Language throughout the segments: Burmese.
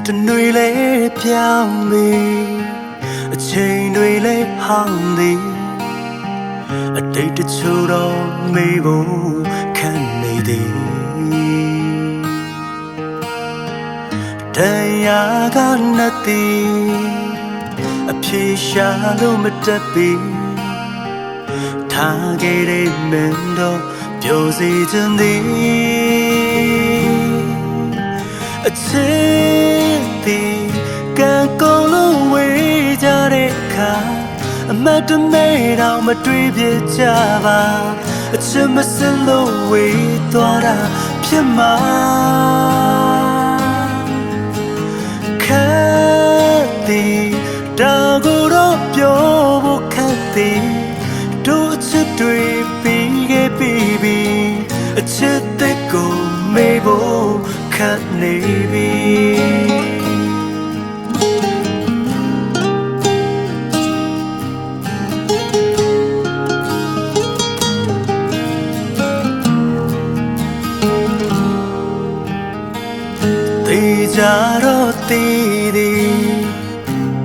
တနွေလေးပြောင်းသည်အချိန်တွေလေးဟောင်းသည်အတိတ်တချို့တော့မေးဖို့ခံနေသည်တရားကနှက်သည်အဖြေရှာလို့မတတ်ပြီထားခဲ့တဲ့မင်းတော့ပြောစီခြင်းသည်အချစ်သည်ကံကုန်လို့ဝေးကြတဲ့အခါအမတ်တမဲတော့မတွေ့ပြကြပါအချစ်မစလို့ဝေးသွားတာဖြစ်မှာခက်သည်ဒါကိုတော့ပြောဖို့ခက်သည်တို့အချစ်တွေပြီးခဲ့ပြီအချစ်တဲ့ကိုမေးဖို့ခက်နေပြီတေချာတော့တည်သည်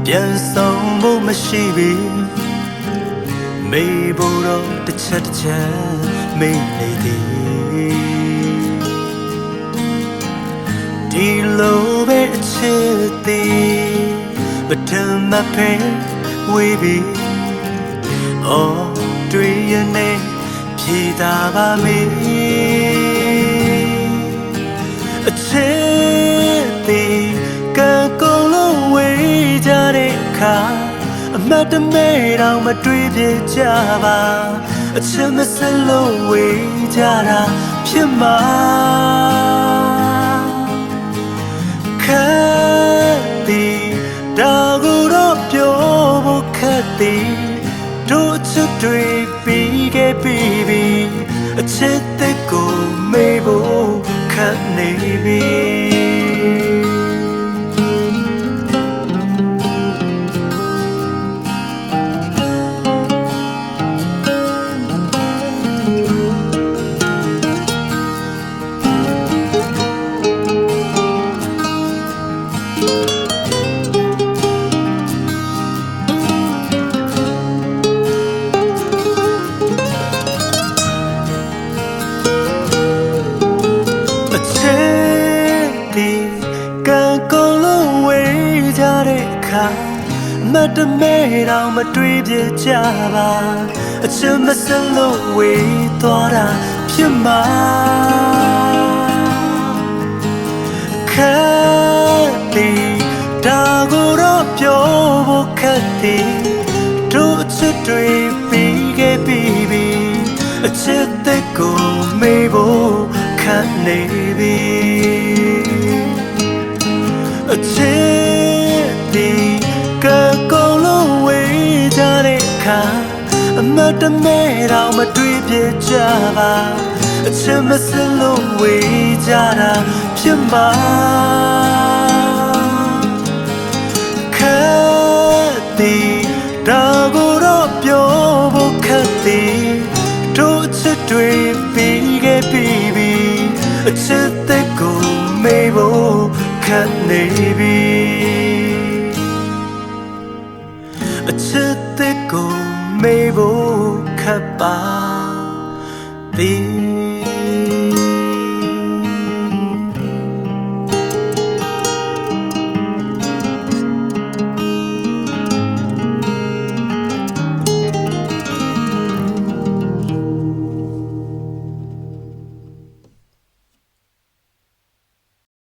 ပြန်ဆောင်ဖို့မရှိပြီမေးဖို့တော့တစ်ချက်မေးနေသည်ဒီလိုပဲအချစ်သည်ပထမဖဲဝေးပြီအော်တွေ့ရနေဖြေတာပါမေအချစ်သည်ကံကုန်လို့ဝေးကြတဲ့အခါအမတ်တမဲတော့မတွေ့ပြကြပါအချစ်မစလို့ဝေးကြတာဖြစ်မှာခက်သည်ဒါကိုတော့ပြောဖို့ခက်သည်တို့အချစ်တွေပြီးခဲ့ပြီအချစ်တဲ့ကိုမေးဖို့ခက်နေပြီမတ်တမဲတော့မတွေ့ပြကြပါအချစ်မစလို့ဝေးသွားတာဖြစ်မှာခက်သည်ဒါကိုတော့ပြောဖို့ခက်သည်တို့အချစ်တွေပြီးခဲ့ပြီအချစ်တဲ့ကိုမေးဖို့ခက်နေပြီအချစ်သည်ကံကုန်လို့ဝေးကြတဲ့အခါအမတ်တမဲတော့မတွေ့ပြကြပါအချစ်မစလို့ဝေးကြတာဖြစ်မှာခက်သည်ဒါကိုတော့ပြောဖို့ခက်သည်တို့အချစ်တွေပြီးခဲ့ပြီအချစ်တဲ့ကိုမေးဖို့ခက်နေပြီအချစ်တဲ့ကိုမေးဖို့ခက်ပါသည်